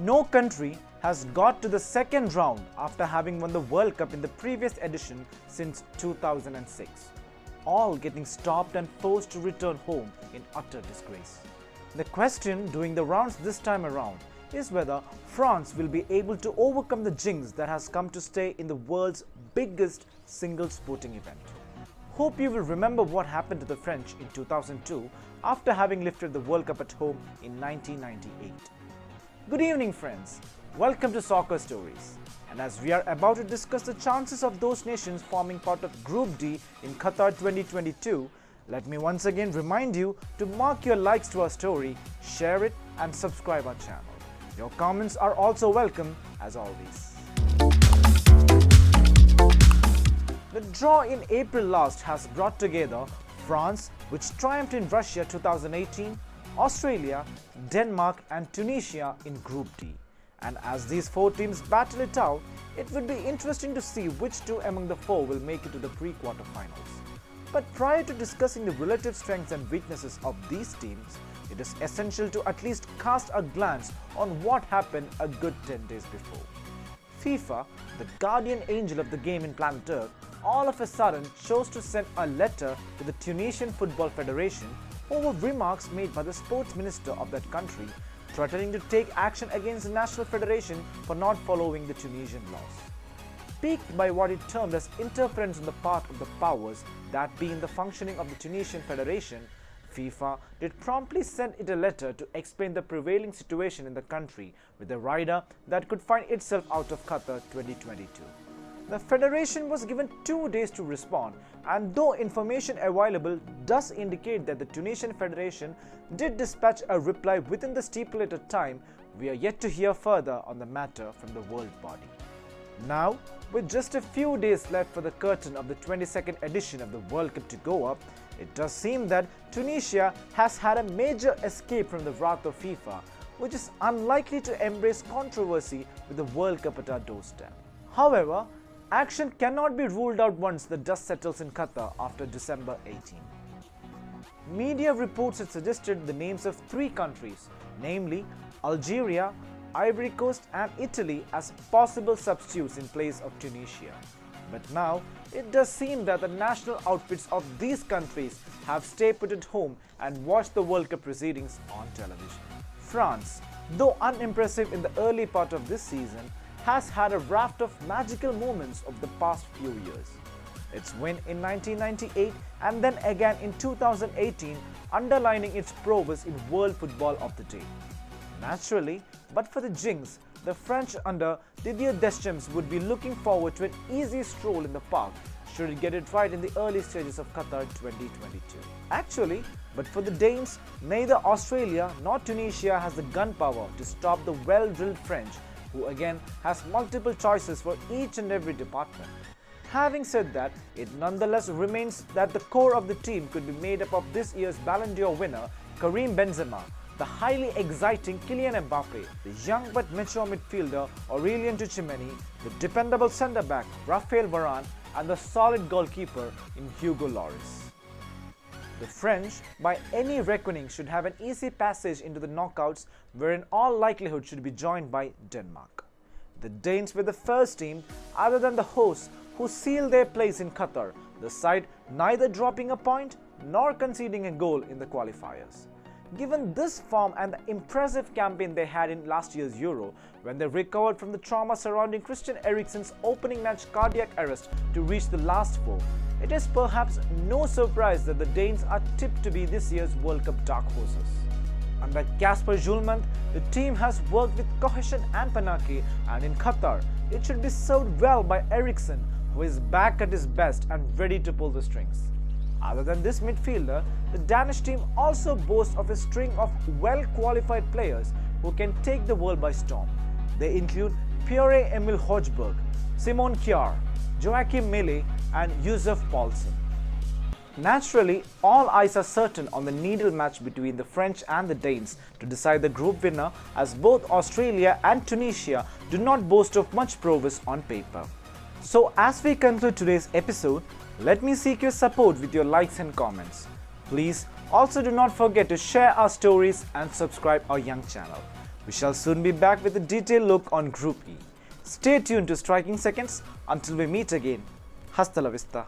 No country has got to the second round after having won the World Cup in the previous edition since 2006, all getting stopped and forced to return home in utter disgrace. The question doing the rounds this time around is whether France will be able to overcome the jinx that has come to stay in the world's biggest single sporting event. Hope you will remember what happened to the French in 2002 after having lifted the World Cup at home in 1998. Good evening, friends. Welcome to Soccer Stories. And as we are about to discuss the chances of those nations forming part of Group D in Qatar 2022, let me once again remind you to mark your likes to our story, share it and subscribe our channel. Your comments are also welcome as always. The draw in April last has brought together France, which triumphed in Russia 2018, Australia, Denmark and Tunisia in Group D. And as these four teams battle it out, it would be interesting to see which two among the four will make it to the pre-quarterfinals. But prior to discussing the relative strengths and weaknesses of these teams, it is essential to at least cast a glance on what happened a good 10 days before. FIFA, the guardian angel of the game in planet Earth, all of a sudden chose to send a letter to the Tunisian Football Federation over remarks made by the sports minister of that country, threatening to take action against the national federation for not following the Tunisian laws. Piqued by what it termed as interference on the part of the powers that be in the functioning of the Tunisian Federation, FIFA did promptly send it a letter to explain the prevailing situation in the country with a rider that could find itself out of Qatar 2022. The federation was given 2 days to respond, and though information available does indicate that the Tunisian Federation did dispatch a reply within the stipulated time, we are yet to hear further on the matter from the world body. Now, with just a few days left for the curtain of the 22nd edition of the World Cup to go up, it does seem that Tunisia has had a major escape from the wrath of FIFA, which is unlikely to embrace controversy with the World Cup at our doorstep. However, action cannot be ruled out once the dust settles in Qatar after December 18. Media reports had suggested the names of 3 countries, namely Algeria, Ivory Coast and Italy as possible substitutes in place of Tunisia. But now, it does seem that the national outfits of these countries have stayed put at home and watched the World Cup proceedings on television. France, though unimpressive in the early part of this season, has had a raft of magical moments of the past few years. Its win in 1998 and then again in 2018 underlining its prowess in world football of the day. Naturally, but for the jinx, the French under Didier Deschamps would be looking forward to an easy stroll in the park should it get it right in the early stages of Qatar 2022. Actually, but for the Danes, neither Australia nor Tunisia has the gunpowder to stop the well-drilled French, who again has multiple choices for each and every department. Having said that, it nonetheless remains that the core of the team could be made up of this year's Ballon d'Or winner Karim Benzema, the highly exciting Kylian Mbappe, the young but mature midfielder Aurelien Tchouameni, the dependable centre-back Raphael Varane and the solid goalkeeper in Hugo Lloris. The French, by any reckoning, should have an easy passage into the knockouts where in all likelihood should be joined by Denmark. The Danes were the first team, other than the hosts, who sealed their place in Qatar, the side neither dropping a point nor conceding a goal in the qualifiers. Given this form and the impressive campaign they had in last year's Euro, when they recovered from the trauma surrounding Christian Eriksen's opening match cardiac arrest to reach the last 4, it is perhaps no surprise that the Danes are tipped to be this year's World Cup dark horses. Under Kasper Julmand, the team has worked with cohesion and panache, and in Qatar, it should be served well by Eriksen, who is back at his best and ready to pull the strings. Other than this midfielder, the Danish team also boasts of a string of well-qualified players who can take the world by storm. They include Pierre-Emile Højbjerg, Simon Kjær, Joachim Mele and Yussuf Poulsen. Naturally, all eyes are certain on the needle match between the French and the Danes to decide the group winner, as both Australia and Tunisia do not boast of much prowess on paper. So as we conclude today's episode, let me seek your support with your likes and comments. Please also do not forget to share our stories and subscribe our young channel. We shall soon be back with a detailed look on Group E. Stay tuned to Striking Seconds until we meet again. Hasta la vista.